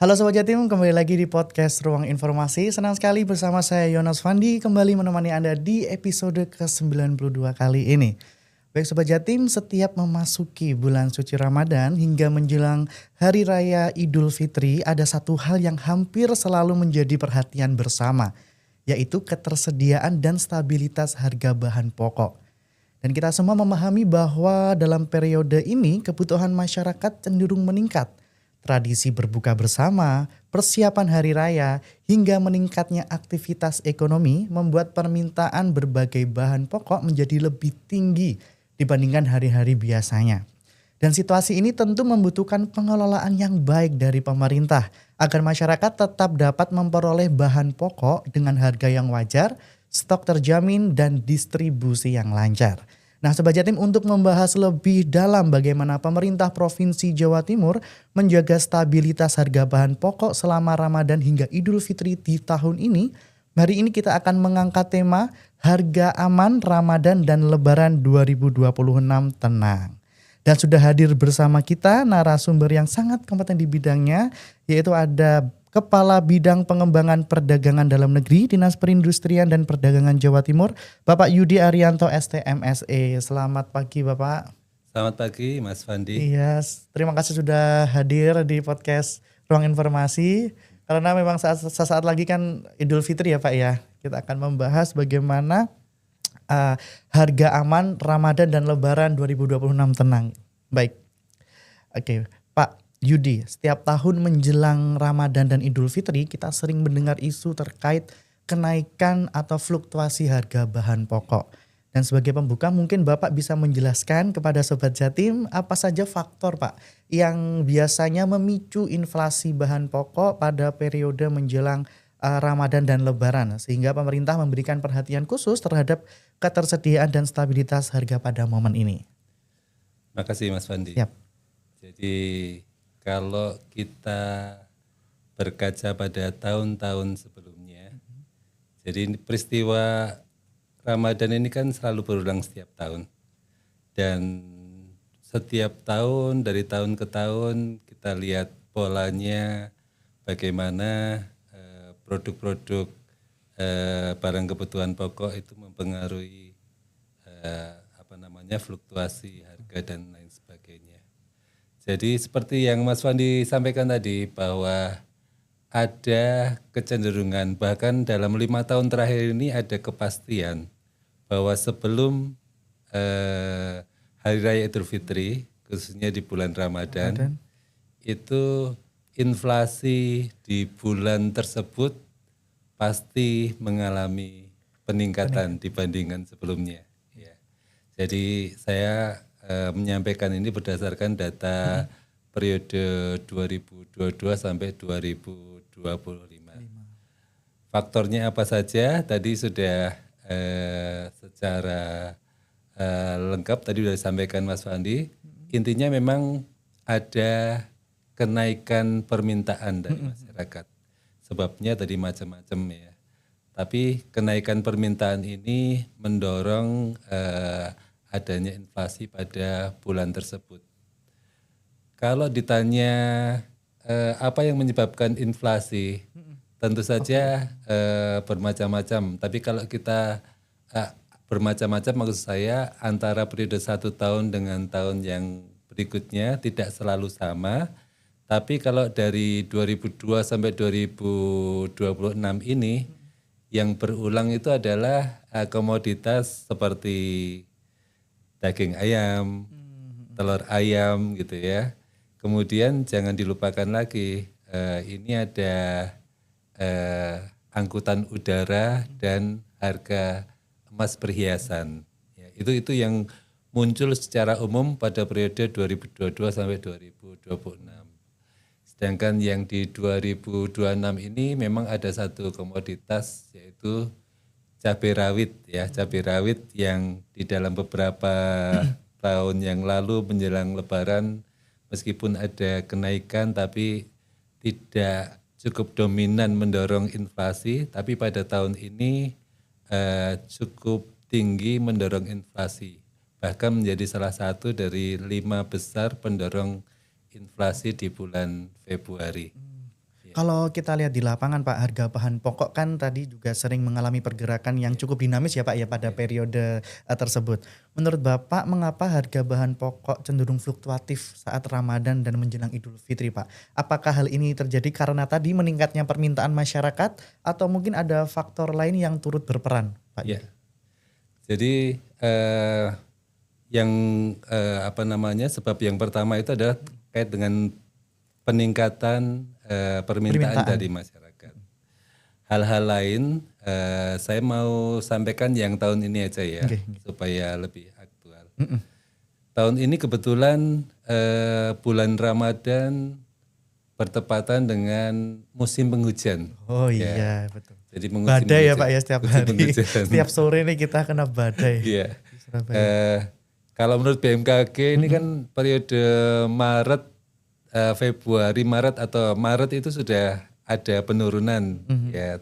Halo Sobat Jatim, kembali lagi di podcast Ruang Informasi. Senang sekali bersama saya Yonas Fandi kembali menemani Anda di episode ke-92 kali ini. Baik Sobat Jatim, setiap memasuki bulan suci Ramadan hingga menjelang Hari Raya Idul Fitri, ada satu hal yang hampir selalu menjadi perhatian bersama, yaitu ketersediaan dan stabilitas harga bahan pokok. Dan kita semua memahami bahwa dalam periode ini kebutuhan masyarakat cenderung meningkat. Tradisi berbuka bersama, persiapan hari raya, hingga meningkatnya aktivitas ekonomi membuat permintaan berbagai bahan pokok menjadi lebih tinggi dibandingkan hari-hari biasanya. Dan situasi ini tentu membutuhkan pengelolaan yang baik dari pemerintah agar masyarakat tetap dapat memperoleh bahan pokok dengan harga yang wajar, stok terjamin, dan distribusi yang lancar. Nah Sobat Jatim, untuk membahas lebih dalam bagaimana pemerintah Provinsi Jawa Timur menjaga stabilitas harga bahan pokok selama Ramadan hingga Idul Fitri di tahun ini, hari ini kita akan mengangkat tema Harga Aman Ramadan dan Lebaran 2026 Tenang. Dan sudah hadir bersama kita narasumber yang sangat kompeten di bidangnya, yaitu ada Kepala Bidang Pengembangan Perdagangan Dalam Negeri Dinas Perindustrian dan Perdagangan Jawa Timur, Bapak Yudi Arianto STMSE. Selamat pagi Bapak. Selamat pagi Mas Fandi. Iya, terima kasih sudah hadir di podcast Ruang Informasi. Karena memang saat lagi kan Idul Fitri ya Pak ya. Kita akan membahas bagaimana harga aman Ramadan dan Lebaran 2026 tenang. Baik. Oke, Pak Yudi, setiap tahun menjelang Ramadan dan Idul Fitri kita sering mendengar isu terkait kenaikan atau fluktuasi harga bahan pokok. Dan sebagai pembuka mungkin Bapak bisa menjelaskan kepada Sobat Jatim apa saja faktor Pak yang biasanya memicu inflasi bahan pokok pada periode menjelang Ramadan dan Lebaran sehingga pemerintah memberikan perhatian khusus terhadap ketersediaan dan stabilitas harga pada momen ini. Makasih Mas Fandi. Siap. Jadi kalau kita berkaca pada tahun-tahun sebelumnya, jadi peristiwa Ramadan ini kan selalu berulang setiap tahun. Dan setiap tahun, dari tahun ke tahun kita lihat polanya bagaimana produk-produk barang kebutuhan pokok itu mempengaruhi fluktuasi harga dan lain sebagainya. Jadi seperti yang Mas Fandi sampaikan tadi bahwa ada kecenderungan bahkan dalam 5 tahun terakhir ini ada kepastian bahwa sebelum Hari Raya Idul Fitri khususnya di bulan Ramadan itu inflasi di bulan tersebut pasti mengalami peningkatan dibandingkan sebelumnya. Ya. Jadi saya menyampaikan ini berdasarkan data periode 2022 sampai 2025. Faktornya apa saja? Tadi sudah secara lengkap tadi sudah disampaikan Mas Fandi. Intinya memang ada kenaikan permintaan dari masyarakat. Sebabnya tadi macam-macam ya. Tapi kenaikan permintaan ini mendorong adanya inflasi pada bulan tersebut. Kalau ditanya apa yang menyebabkan inflasi, tentu saja bermacam-macam. Tapi kalau kita bermacam-macam maksud saya antara periode 1 tahun dengan tahun yang berikutnya tidak selalu sama. Tapi kalau dari 2002 sampai 2026 ini yang berulang itu adalah komoditas seperti daging ayam, telur ayam gitu ya. Kemudian jangan dilupakan lagi ini ada angkutan udara dan harga emas perhiasan. Ya, itu yang muncul secara umum pada periode 2022 sampai 2026. Sedangkan yang di 2026 ini memang ada satu komoditas yaitu cabai rawit ya, cabai rawit yang di dalam beberapa tahun yang lalu menjelang Lebaran meskipun ada kenaikan tapi tidak cukup dominan mendorong inflasi, tapi pada tahun ini cukup tinggi mendorong inflasi, bahkan menjadi salah satu dari 5 besar pendorong inflasi di bulan Februari. Kalau kita lihat di lapangan Pak, harga bahan pokok kan tadi juga sering mengalami pergerakan yang cukup dinamis ya Pak ya pada periode tersebut. Menurut Bapak mengapa harga bahan pokok cenderung fluktuatif saat Ramadan dan menjelang Idul Fitri Pak? Apakah hal ini terjadi karena tadi meningkatnya permintaan masyarakat atau mungkin ada faktor lain yang turut berperan Pak? Ya. Jadi yang sebab yang pertama itu adalah terkait dengan peningkatan permintaan dari masyarakat. Hal-hal lain saya mau sampaikan yang tahun ini aja ya, supaya lebih aktual. Tahun ini kebetulan bulan Ramadan bertepatan dengan musim penghujan. Oh iya betul. Jadi badai ya Pak ya setiap hari. Setiap sore nih kita kena badai. Iya. Kalau menurut BMKG ini kan periode Maret, Februari, Maret atau Maret itu sudah ada penurunan ya.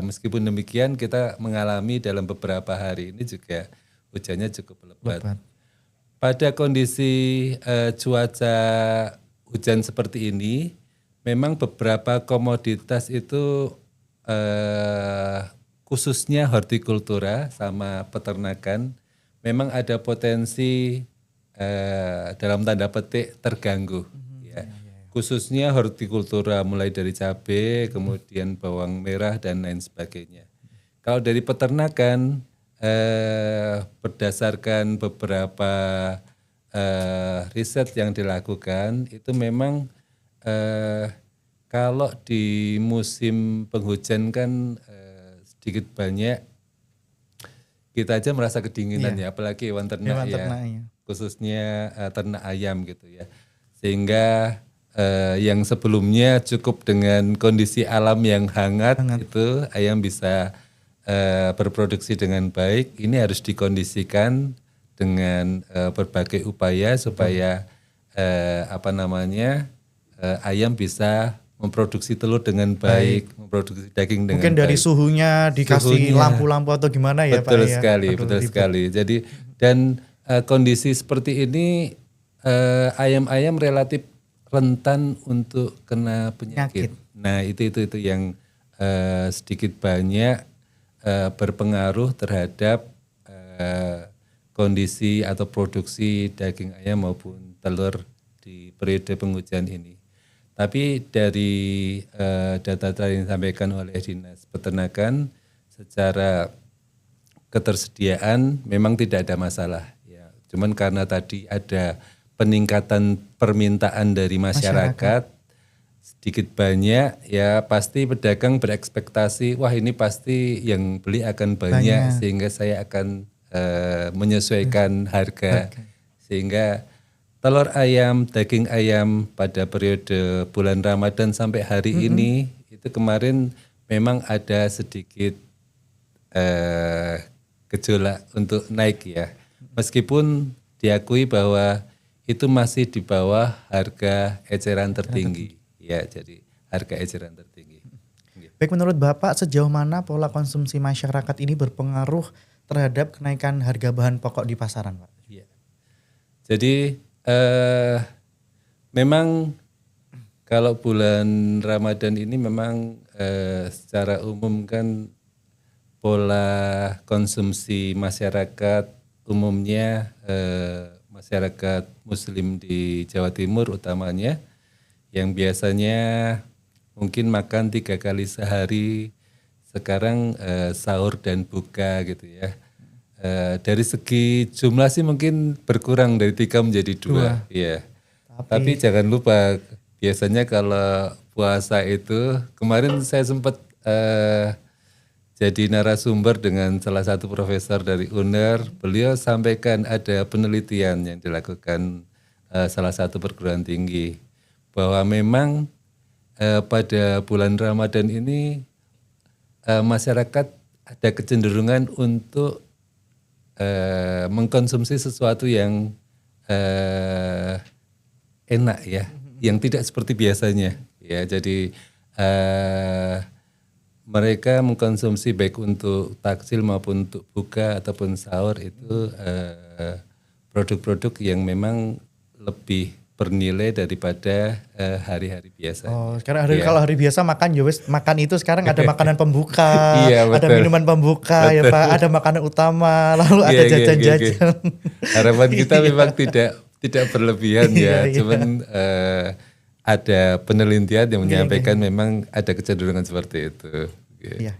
Meskipun demikian kita mengalami dalam beberapa hari ini juga hujannya cukup lebat. Pada kondisi cuaca hujan seperti ini, memang beberapa komoditas itu khususnya hortikultura sama peternakan memang ada potensi dalam tanda petik terganggu. Ya. Khususnya hortikultura mulai dari cabai, kemudian bawang merah dan lain sebagainya. Kalau dari peternakan berdasarkan beberapa riset yang dilakukan itu memang kalau di musim penghujan kan sedikit banyak kita aja merasa kedinginan ya, apalagi hewan ternak ya, khususnya ternak ayam gitu ya. Sehingga yang sebelumnya cukup dengan kondisi alam yang hangat. Itu ayam bisa berproduksi dengan baik. Ini harus dikondisikan dengan berbagai upaya supaya ayam bisa memproduksi telur dengan baik, memproduksi daging dengan mungkin baik. Dari suhunya dikasih lampu-lampu atau gimana ya betul Pak sekali, ya? Betul sekali. Jadi dan kondisi seperti ini ayam-ayam relatif rentan untuk kena penyakit. Nah itu yang sedikit banyak berpengaruh terhadap kondisi atau produksi daging ayam maupun telur di periode penghujan ini. Tapi dari data yang disampaikan oleh Dinas Peternakan secara ketersediaan memang tidak ada masalah. Ya, cuman karena tadi ada peningkatan permintaan dari masyarakat sedikit banyak, ya pasti pedagang berekspektasi, wah ini pasti yang beli akan banyak. Sehingga saya akan menyesuaikan harga. Sehingga telur ayam, daging ayam pada periode bulan Ramadan sampai hari ini itu kemarin memang ada sedikit gejolak untuk naik ya. Meskipun diakui bahwa itu masih di bawah harga eceran tertinggi. Ya, jadi harga eceran tertinggi. Baik, menurut Bapak sejauh mana pola konsumsi masyarakat ini berpengaruh terhadap kenaikan harga bahan pokok di pasaran, Pak? Ya. Jadi memang kalau bulan Ramadan ini memang secara umum kan pola konsumsi masyarakat umumnya masyarakat Muslim di Jawa Timur utamanya yang biasanya mungkin makan 3 kali sehari sekarang sahur dan buka gitu ya. Dari segi jumlah sih mungkin berkurang dari 3 menjadi 2. Iya. Tapi jangan lupa biasanya kalau puasa itu kemarin saya sempat jadi narasumber dengan salah satu profesor dari UNER. Beliau sampaikan ada penelitian yang dilakukan salah satu perguruan tinggi bahwa memang pada bulan Ramadan ini masyarakat ada kecenderungan untuk mengkonsumsi sesuatu yang enak ya, yang tidak seperti biasanya ya. Jadi mereka mengkonsumsi baik untuk takjil maupun untuk buka ataupun sahur itu produk-produk yang memang lebih bernilai daripada hari-hari biasa. Oh, sekarang kalau hari biasa makan ya wes makan itu, sekarang ada makanan pembuka, Iya, ada betul. minuman pembuka ya Pak, ada makanan utama, lalu ada Iya. jajan-jajan. Harapan kita memang tidak berlebihan ya, Iya. cuman ada penelitian yang menyampaikan memang ada kecenderungan seperti itu. Iya.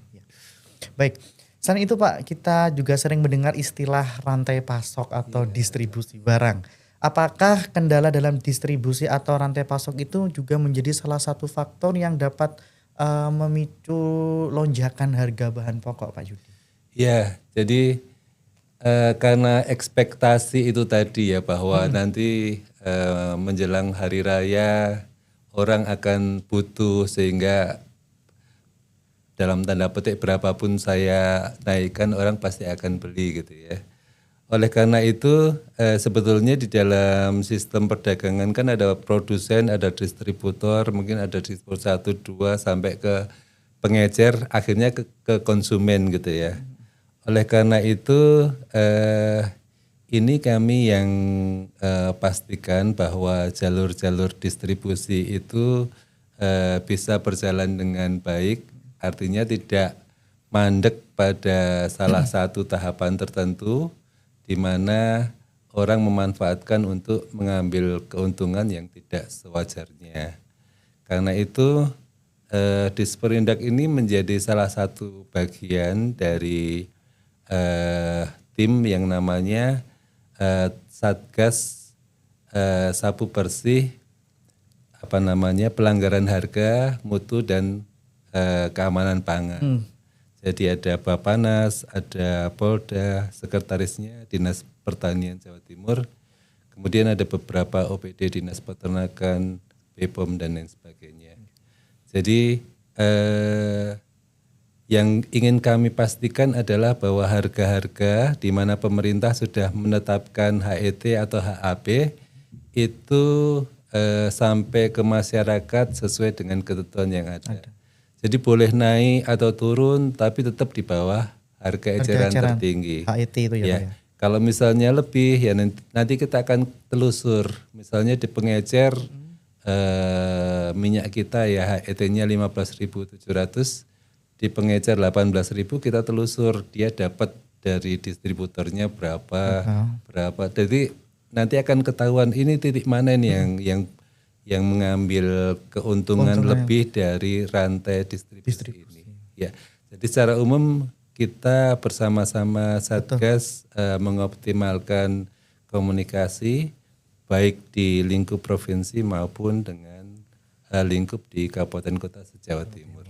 Baik. Selain itu Pak, kita juga sering mendengar istilah rantai pasok atau distribusi barang. Apakah kendala dalam distribusi atau rantai pasok itu juga menjadi salah satu faktor yang dapat memicu lonjakan harga bahan pokok Pak Yudi? Ya, jadi karena ekspektasi itu tadi ya bahwa nanti menjelang hari raya orang akan butuh, sehingga dalam tanda petik berapapun saya naikkan orang pasti akan beli gitu ya. Oleh karena itu sebetulnya di dalam sistem perdagangan kan ada produsen, ada distributor, mungkin ada distributor 1, 2 sampai ke pengecer, akhirnya ke konsumen gitu ya. Oleh karena itu ini kami yang pastikan bahwa jalur-jalur distribusi itu bisa berjalan dengan baik, artinya tidak mandek pada salah satu tahapan tertentu di mana orang memanfaatkan untuk mengambil keuntungan yang tidak sewajarnya. Karena itu Disperindak ini menjadi salah satu bagian dari tim yang namanya Satgas Sapu Bersih pelanggaran harga, mutu dan keamanan pangan. Jadi ada Bapanas, ada Polda, sekretarisnya Dinas Pertanian Jawa Timur, kemudian ada beberapa OPD Dinas Peternakan, BPOM dan lain sebagainya. Jadi yang ingin kami pastikan adalah bahwa harga-harga di mana pemerintah sudah menetapkan HET atau HAP itu sampai ke masyarakat sesuai dengan ketentuan yang ada. Jadi boleh naik atau turun tapi tetap di bawah harga eceran tertinggi. HET itu ya. Kalau misalnya lebih ya nanti kita akan telusur. Misalnya di pengecer minyak kita ya HET-nya 15.700, di pengecer 18.000, kita telusur dia dapat dari distributornya berapa. Jadi nanti akan ketahuan ini titik mana nih yang mengambil keuntungan lebih dari rantai distribusi ini. Ya, jadi secara umum kita bersama-sama Satgas mengoptimalkan komunikasi baik di lingkup provinsi maupun dengan lingkup di kabupaten kota se-Jawa Timur.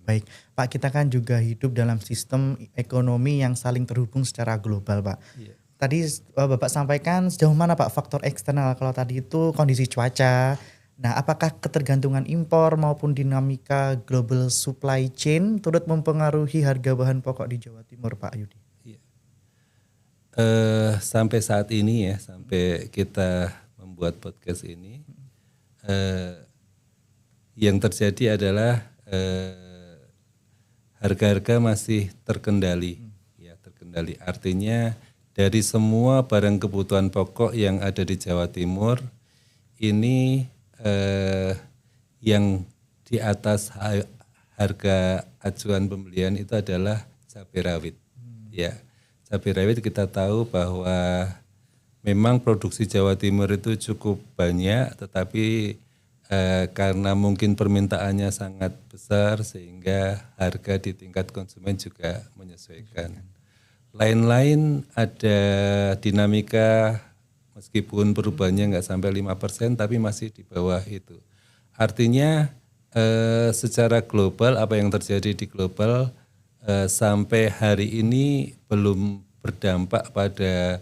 Baik, Pak, kita kan juga hidup dalam sistem ekonomi yang saling terhubung secara global, Pak. Tadi Bapak sampaikan sejauh mana Pak faktor eksternal, kalau tadi itu kondisi cuaca. Nah, apakah ketergantungan impor maupun dinamika global supply chain turut mempengaruhi harga bahan pokok di Jawa Timur, Pak Yudi? Sampai saat ini ya, sampai kita membuat podcast ini, yang terjadi adalah harga-harga masih terkendali, ya terkendali. Artinya dari semua barang kebutuhan pokok yang ada di Jawa Timur ini yang di atas harga acuan pembelian itu adalah cabai rawit. Ya, cabai rawit kita tahu bahwa memang produksi Jawa Timur itu cukup banyak, tetapi karena mungkin permintaannya sangat besar sehingga harga di tingkat konsumen juga menyesuaikan. Lain-lain ada dinamika meskipun perubahannya nggak sampai 5% tapi masih di bawah itu. Artinya secara global apa yang terjadi di global sampai hari ini belum berdampak pada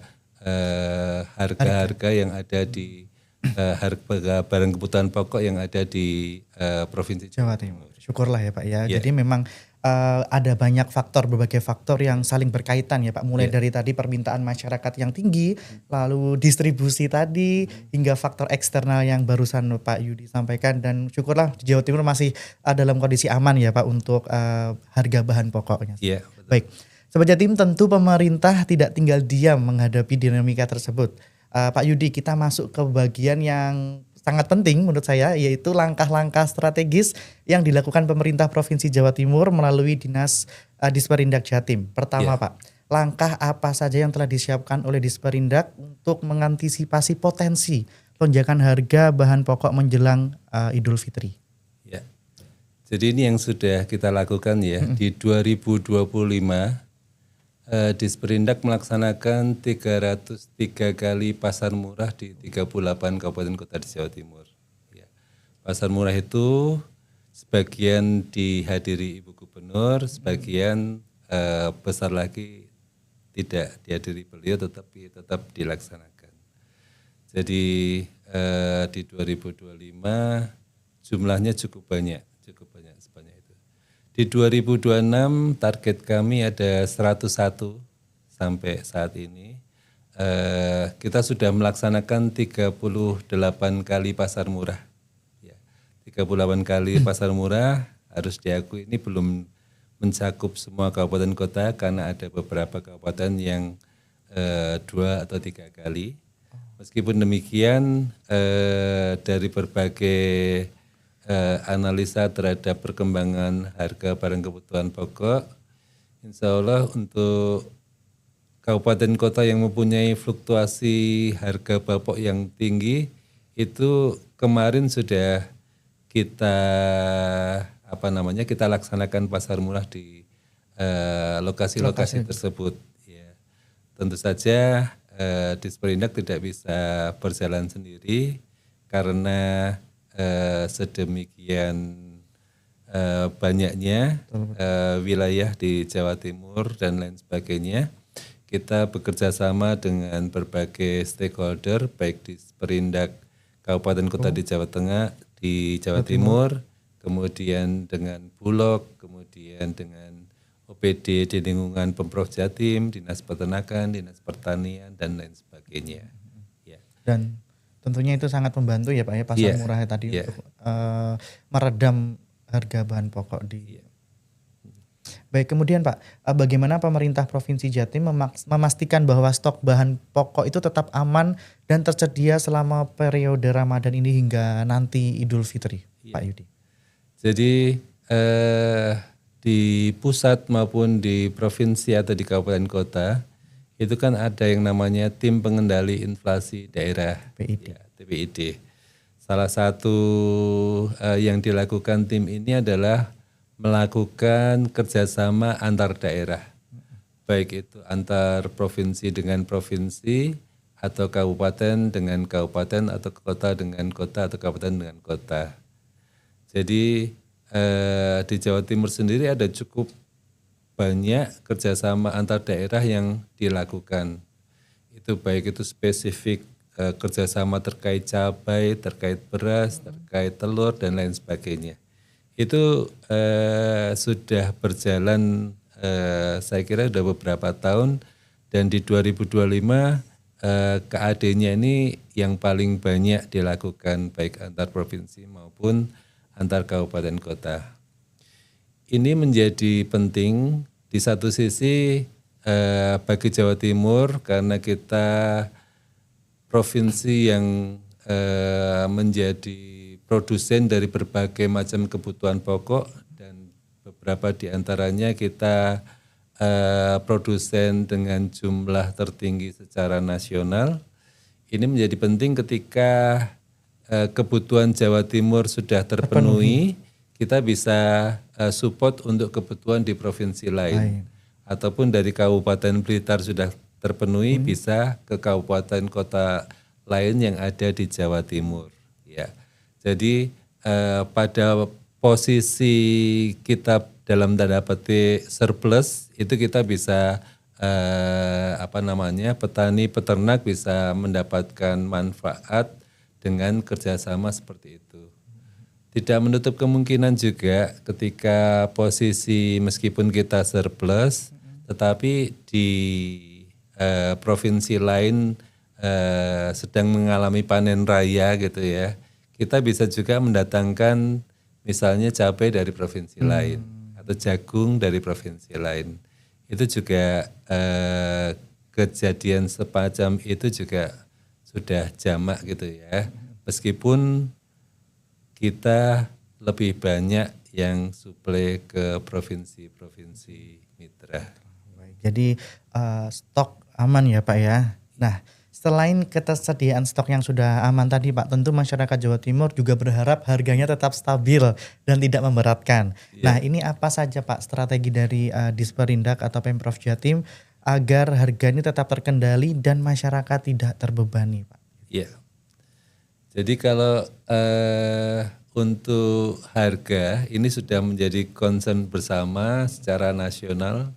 harga-harga yang ada di harga barang kebutuhan pokok yang ada di Provinsi Jawa Timur. Syukurlah ya Pak ya. Jadi memang ada banyak faktor, berbagai faktor yang saling berkaitan ya Pak. Mulai dari tadi permintaan masyarakat yang tinggi, lalu distribusi tadi, hingga faktor eksternal yang barusan Pak Yudi sampaikan. Dan syukurlah di Jawa Timur masih dalam kondisi aman ya Pak untuk harga bahan pokoknya. Iya. Baik, Sobat Jatim, tentu pemerintah tidak tinggal diam menghadapi dinamika tersebut. Pak Yudi, kita masuk ke bagian yang sangat penting menurut saya, yaitu langkah-langkah strategis yang dilakukan pemerintah Provinsi Jawa Timur melalui Disperindak Jatim. Pertama Pak, langkah apa saja yang telah disiapkan oleh Disperindak untuk mengantisipasi potensi lonjakan harga bahan pokok menjelang Idul Fitri? Ya. Jadi ini yang sudah kita lakukan ya. Di 2025 Disperindak melaksanakan 303 kali pasar murah di 38 kabupaten kota di Jawa Timur. Ya. Pasar murah itu sebagian dihadiri Ibu Gubernur, sebagian besar lagi tidak dihadiri beliau, tetapi tetap dilaksanakan. Jadi di 2025 jumlahnya cukup banyak sebanyak itu. Di 2026 target kami ada 101 sampai saat ini. Kita sudah melaksanakan 38 kali pasar murah. Ya, 38 kali pasar murah, harus diakui ini belum mencakup semua kabupaten kota karena ada beberapa kabupaten yang 2 atau 3 kali. Meskipun demikian dari berbagai analisa terhadap perkembangan harga barang kebutuhan pokok, insya Allah untuk kabupaten kota yang mempunyai fluktuasi harga pokok yang tinggi itu kemarin sudah kita kita laksanakan pasar murah di lokasi-lokasi tersebut. Ya. Tentu saja Disperindak tidak bisa berjalan sendiri karena sedemikian banyaknya wilayah di Jawa Timur dan lain sebagainya. Kita bekerja sama dengan berbagai stakeholder, baik Disperindak Kabupaten Kota di Jawa Tengah, di Jawa Timur, kemudian dengan Bulog, kemudian dengan OPD di lingkungan Pemprov Jatim, Dinas Peternakan, Dinas Pertanian, dan lain sebagainya. Ya. Dan tentunya itu sangat membantu ya Pak ya, pasar murah tadi untuk meredam harga bahan pokok di. Baik, kemudian Pak, bagaimana pemerintah Provinsi Jatim memastikan bahwa stok bahan pokok itu tetap aman dan tersedia selama periode Ramadan ini hingga nanti Idul Fitri, Pak Yudi? Jadi di pusat maupun di provinsi atau di kabupaten kota itu kan ada yang namanya Tim Pengendali Inflasi Daerah, TPID. Salah satu yang dilakukan tim ini adalah melakukan kerjasama antar daerah, baik itu antar provinsi dengan provinsi, atau kabupaten dengan kabupaten, atau kota dengan kota, atau kabupaten dengan kota. Jadi di Jawa Timur sendiri ada cukup banyak kerjasama antar daerah yang dilakukan. Itu baik itu spesifik kerjasama terkait cabai, terkait beras, terkait telur, dan lain sebagainya. Itu sudah berjalan saya kira sudah beberapa tahun, dan di 2025 KAD-nya ini yang paling banyak dilakukan baik antar provinsi maupun antar kabupaten kota. Ini menjadi penting di satu sisi bagi Jawa Timur karena kita provinsi yang menjadi produsen dari berbagai macam kebutuhan pokok, dan beberapa di antaranya kita produsen dengan jumlah tertinggi secara nasional. Ini menjadi penting ketika kebutuhan Jawa Timur sudah terpenuhi, kita bisa support untuk kebutuhan di provinsi lain. Ataupun dari Kabupaten Blitar sudah terpenuhi, bisa ke kabupaten kota lain yang ada di Jawa Timur. Ya, jadi pada posisi kita dalam tanda petik surplus itu kita bisa petani peternak bisa mendapatkan manfaat dengan kerjasama seperti itu. Tidak menutup kemungkinan juga ketika posisi meskipun kita surplus, tetapi di provinsi lain sedang mengalami panen raya gitu ya, kita bisa juga mendatangkan misalnya cabai dari provinsi lain atau jagung dari provinsi lain. Itu juga kejadian semacam itu juga sudah jamak gitu ya. Meskipun kita lebih banyak yang suplai ke provinsi-provinsi mitra. Baik, jadi stok aman ya Pak ya. Nah, selain ketersediaan stok yang sudah aman tadi Pak, tentu masyarakat Jawa Timur juga berharap harganya tetap stabil dan tidak memberatkan. Nah, ini apa saja Pak strategi dari Disperindak atau Pemprov Jatim agar harga ini tetap terkendali dan masyarakat tidak terbebani Pak? Iya. Jadi kalau untuk harga ini sudah menjadi concern bersama secara nasional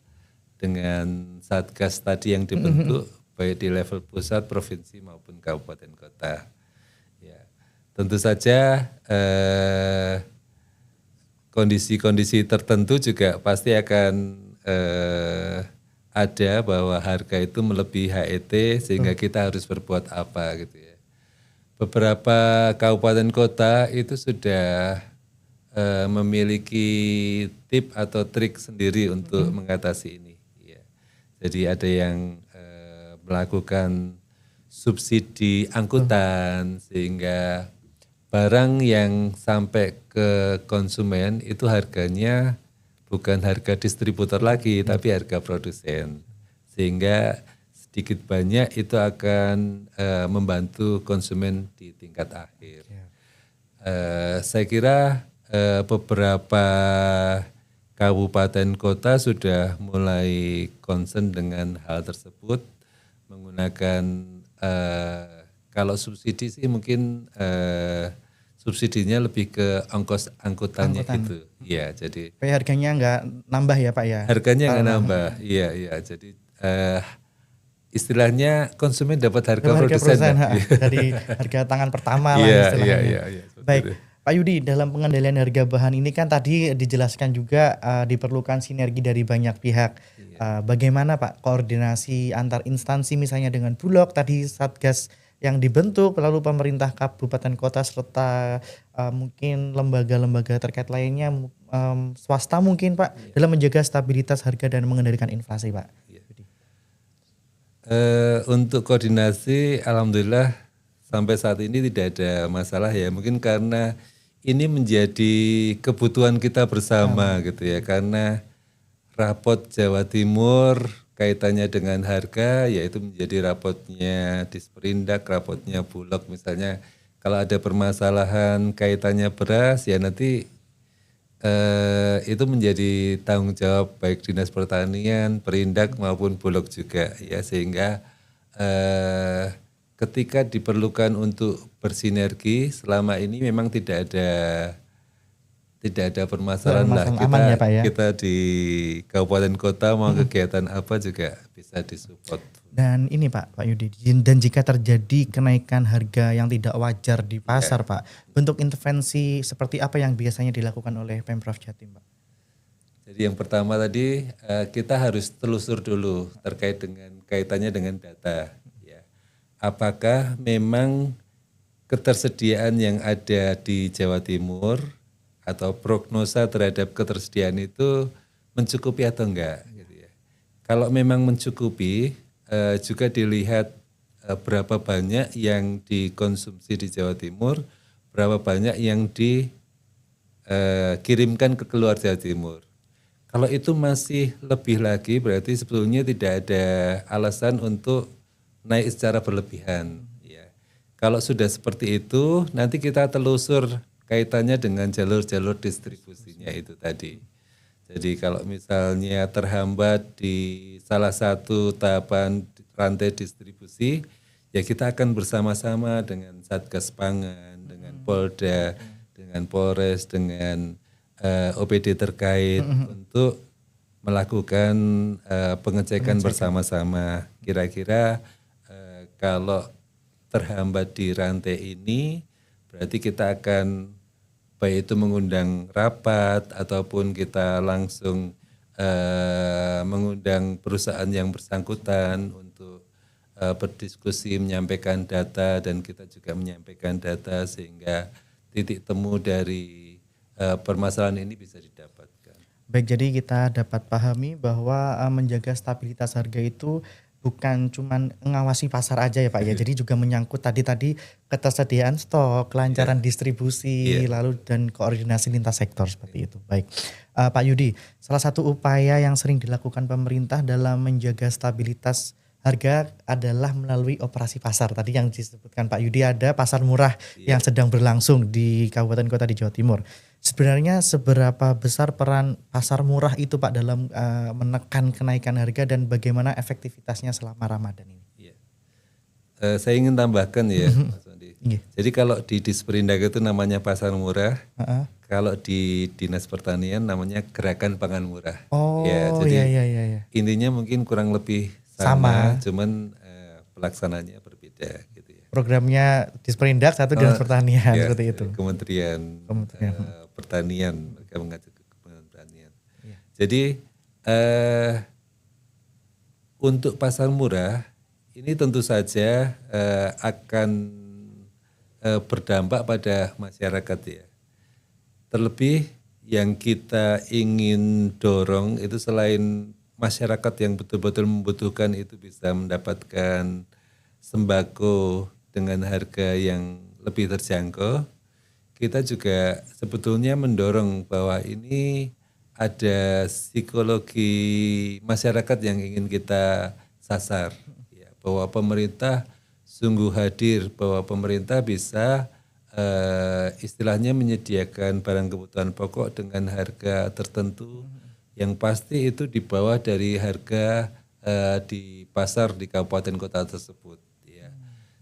dengan Satgas tadi yang dibentuk baik di level pusat, provinsi maupun kabupaten kota. Ya, tentu saja kondisi-kondisi tertentu juga pasti akan ada bahwa harga itu melebihi HET sehingga kita harus berbuat apa gitu ya. Beberapa kabupaten kota itu sudah memiliki tip atau trik sendiri untuk mengatasi ini. Ya. Jadi ada yang melakukan subsidi angkutan sehingga barang yang sampai ke konsumen itu harganya bukan harga distributor lagi tapi harga produsen. Sehingga sedikit banyak itu akan membantu konsumen di tingkat akhir. Saya kira beberapa kabupaten kota sudah mulai concern dengan hal tersebut, menggunakan kalau subsidi sih mungkin subsidinya lebih ke ongkos angkutannya gitu. Iya, jadi Supaya harganya nggak nambah ya Pak ya? harganya nggak nambah. Iya, iya. Jadi istilahnya konsumen dapat harga produsen. Dari harga tangan pertama lah Iya, istilahnya. iya. Baik, Pak Yudi, dalam pengendalian harga bahan ini kan tadi dijelaskan juga diperlukan sinergi dari banyak pihak. Bagaimana Pak koordinasi antar instansi misalnya dengan Bulog tadi Satgas yang dibentuk, lalu pemerintah kabupaten kota serta mungkin lembaga-lembaga terkait lainnya, swasta mungkin Pak, dalam menjaga stabilitas harga dan mengendalikan inflasi Pak? Untuk koordinasi, alhamdulillah sampai saat ini tidak ada masalah ya. Mungkin karena ini menjadi kebutuhan kita bersama gitu ya. Karena rapot Jawa Timur kaitannya dengan harga, yaitu menjadi rapotnya Disperindak, rapotnya Bulog misalnya. Kalau ada permasalahan kaitannya beras, ya nanti itu menjadi tanggung jawab baik Dinas Pertanian, Perindak maupun Bulog juga ya, sehingga ketika diperlukan untuk bersinergi selama ini memang tidak ada permasalahan lah. Aman ya, Pak, ya? Kita di kabupaten kota mau kegiatan apa juga bisa disupport. Dan ini Pak Yudi, dan jika terjadi kenaikan harga yang tidak wajar di pasar Pak, bentuk intervensi seperti apa yang biasanya dilakukan oleh Pemprov Jatim Pak? Jadi yang pertama tadi kita harus telusur dulu terkait dengan kaitannya dengan data. Ya. Apakah memang ketersediaan yang ada di Jawa Timur atau prognosa terhadap ketersediaan itu mencukupi atau enggak? Gitu ya. Kalau memang mencukupi, juga dilihat berapa banyak yang dikonsumsi di Jawa Timur, berapa banyak yang dikirimkan ke keluar Jawa Timur. Kalau itu masih lebih lagi berarti sebetulnya tidak ada alasan untuk naik secara berlebihan. Ya. Kalau sudah seperti itu, nanti kita telusur kaitannya dengan jalur-jalur distribusinya itu tadi. Jadi kalau misalnya terhambat di salah satu tahapan rantai distribusi, ya kita akan bersama-sama dengan Satgas Pangan, dengan Polda, dengan Polres, dengan OPD terkait untuk melakukan pengecekan bersama-sama. Kira-kira kalau terhambat di rantai ini, berarti kita akan baik itu mengundang rapat ataupun kita langsung mengundang perusahaan yang bersangkutan untuk berdiskusi, menyampaikan data, dan kita juga menyampaikan data sehingga titik temu dari permasalahan ini bisa didapatkan. Baik, jadi kita dapat pahami bahwa menjaga stabilitas harga itu bukan cuman ngawasi pasar aja ya Pak ya, jadi juga menyangkut tadi ketersediaan stok, kelancaran distribusi, lalu dan koordinasi lintas sektor seperti itu. Baik, Pak Yudi, salah satu upaya yang sering dilakukan pemerintah dalam menjaga stabilitas harga adalah melalui operasi pasar. Tadi yang disebutkan Pak Yudi ada pasar murah yang sedang berlangsung di kabupaten kota di Jawa Timur. Sebenarnya seberapa besar peran pasar murah itu Pak dalam menekan kenaikan harga dan bagaimana efektivitasnya selama Ramadan ini? Iya. Saya ingin tambahkan ya Mas Wandi. Jadi kalau di Disperindak itu namanya pasar murah, kalau di Dinas Pertanian namanya Gerakan Pangan Murah. Oh jadi iya. intinya mungkin kurang lebih sama. Cuman pelaksananya berbeda gitu ya. Programnya Disperindak, satu Dinas Pertanian seperti itu. Kementerian Pertanian, mereka mengacu ke Kementerian Pertanian. Jadi untuk pasar murah ini tentu saja akan berdampak pada masyarakat ya. Terlebih yang kita ingin dorong itu selain masyarakat yang betul-betul membutuhkan itu bisa mendapatkan sembako dengan harga yang lebih terjangkau, kita juga sebetulnya mendorong bahwa ini ada psikologi masyarakat yang ingin kita sasar, ya, bahwa pemerintah sungguh hadir, bahwa pemerintah bisa istilahnya menyediakan barang kebutuhan pokok dengan harga tertentu yang pasti itu di bawah dari harga di pasar di kabupaten kota tersebut, ya.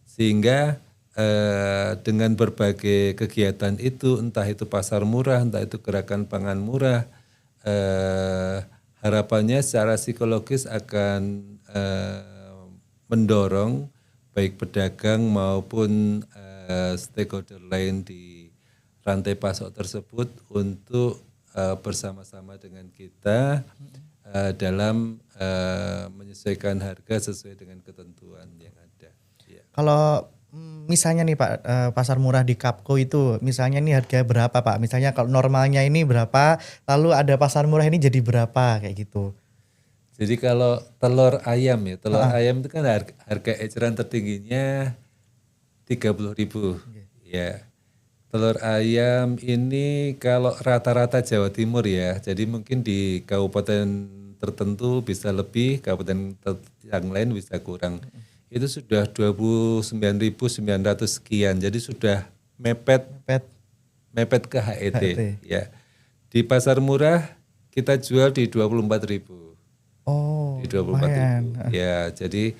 Sehingga dengan berbagai kegiatan itu, entah itu pasar murah, entah itu gerakan pangan murah, harapannya secara psikologis akan mendorong baik pedagang maupun stakeholder lain di rantai pasok tersebut untuk bersama-sama dengan kita dalam menyesuaikan harga sesuai dengan ketentuan yang ada. Ya. Kalau misalnya nih Pak, pasar murah di Kapko itu misalnya nih harga berapa Pak? Misalnya kalau normalnya ini berapa, lalu ada pasar murah ini jadi berapa kayak gitu? Jadi kalau telur ayam ya, telur ayam itu kan harga eceran tertingginya 30.000. Ya. Telur ayam ini kalau rata-rata Jawa Timur ya, jadi mungkin di kabupaten tertentu bisa lebih, kabupaten yang lain bisa kurang. Itu sudah 29.900 sekian, jadi sudah mepet ke HET. Ya. Di pasar murah kita jual di 24.000. Oh, di 24.000. Ya, jadi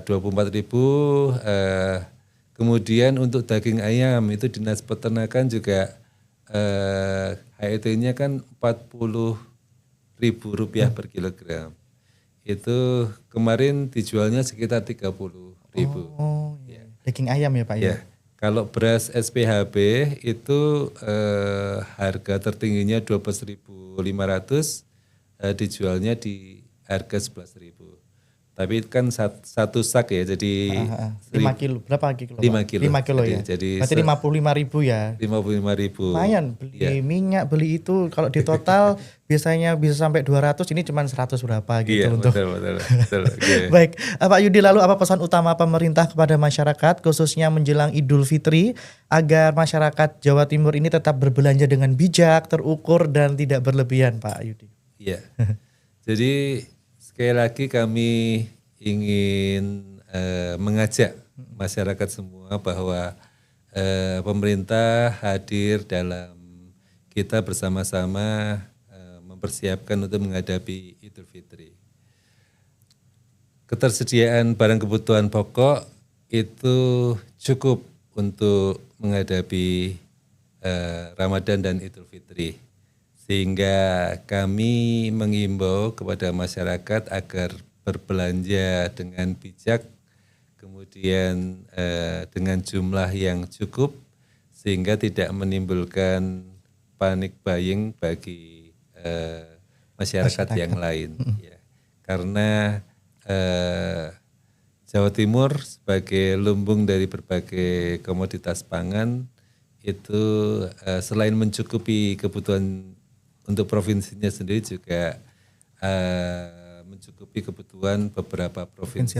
24.000. Kemudian untuk daging ayam itu Dinas Peternakan juga HET-nya kan Rp40.000 per kilogram. Itu kemarin dijualnya sekitar 30.000. Oh, iya. Daging ayam ya Pak ya? Kalau beras SPHB itu harga tertingginya 12.500, dijualnya di harga 11.000. Tapi kan satu sak ya, jadi 5 kilo, berapa kilo? 5 kilo. 5 kilo ya? Jadi berarti 55.000 ya? 55.000. Lumayan, beli minyak, beli itu kalau di total biasanya bisa sampai 200, ini cuma 100 berapa gitu. Betul. Baik, Pak Yudi, lalu apa pesan utama pemerintah kepada masyarakat khususnya menjelang Idul Fitri agar masyarakat Jawa Timur ini tetap berbelanja dengan bijak, terukur dan tidak berlebihan Pak Yudi? Iya, jadi sekali lagi kami ingin mengajak masyarakat semua bahwa pemerintah hadir dalam kita bersama-sama mempersiapkan untuk menghadapi Idul Fitri. Ketersediaan barang kebutuhan pokok itu cukup untuk menghadapi Ramadan dan Idul Fitri. Sehingga kami mengimbau kepada masyarakat agar berbelanja dengan bijak, kemudian dengan jumlah yang cukup, sehingga tidak menimbulkan panic buying bagi masyarakat yang lain. Ya. Karena Jawa Timur sebagai lumbung dari berbagai komoditas pangan itu selain mencukupi kebutuhan untuk provinsinya sendiri juga mencukupi kebutuhan beberapa provinsi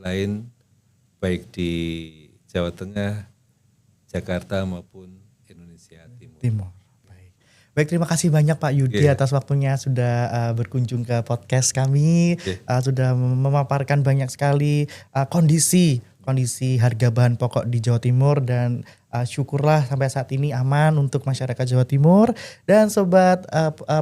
lain baik di Jawa Tengah, Jakarta maupun Indonesia Timur. Baik, terima kasih banyak Pak Yudi atas waktunya sudah berkunjung ke podcast kami, sudah memaparkan banyak sekali kondisi harga bahan pokok di Jawa Timur dan syukurlah sampai saat ini aman untuk masyarakat Jawa Timur. Dan sobat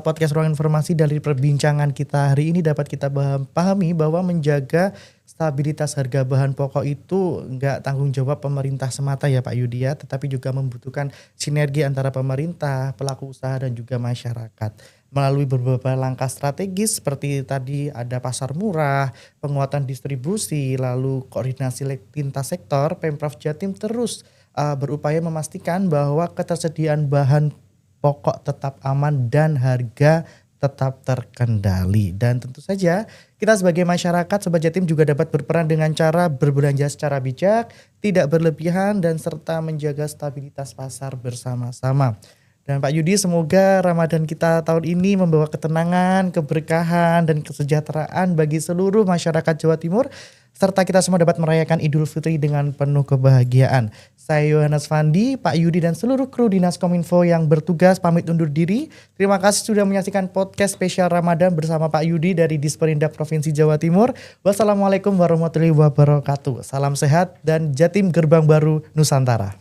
podcast Ruang Informasi, dari perbincangan kita hari ini dapat kita pahami bahwa menjaga stabilitas harga bahan pokok itu enggak tanggung jawab pemerintah semata ya Pak Yudi ya, tetapi juga membutuhkan sinergi antara pemerintah, pelaku usaha dan juga masyarakat. Melalui beberapa langkah strategis seperti tadi ada pasar murah, penguatan distribusi, lalu koordinasi lintas sektor, Pemprov Jatim terus berupaya memastikan bahwa ketersediaan bahan pokok tetap aman dan harga tetap terkendali. Dan tentu saja kita sebagai masyarakat Sobat Jatim juga dapat berperan dengan cara berbelanja secara bijak, tidak berlebihan dan serta menjaga stabilitas pasar bersama-sama. Dan Pak Yudi, semoga Ramadan kita tahun ini membawa ketenangan, keberkahan dan kesejahteraan bagi seluruh masyarakat Jawa Timur, serta kita semua dapat merayakan Idul Fitri dengan penuh kebahagiaan. Saya Yohanes Fandi, Pak Yudi dan seluruh kru Dinas Kominfo yang bertugas pamit undur diri. Terima kasih sudah menyaksikan podcast spesial Ramadan bersama Pak Yudi dari Disperindak Provinsi Jawa Timur. Wassalamualaikum warahmatullahi wabarakatuh. Salam sehat dan Jatim Gerbang Baru Nusantara.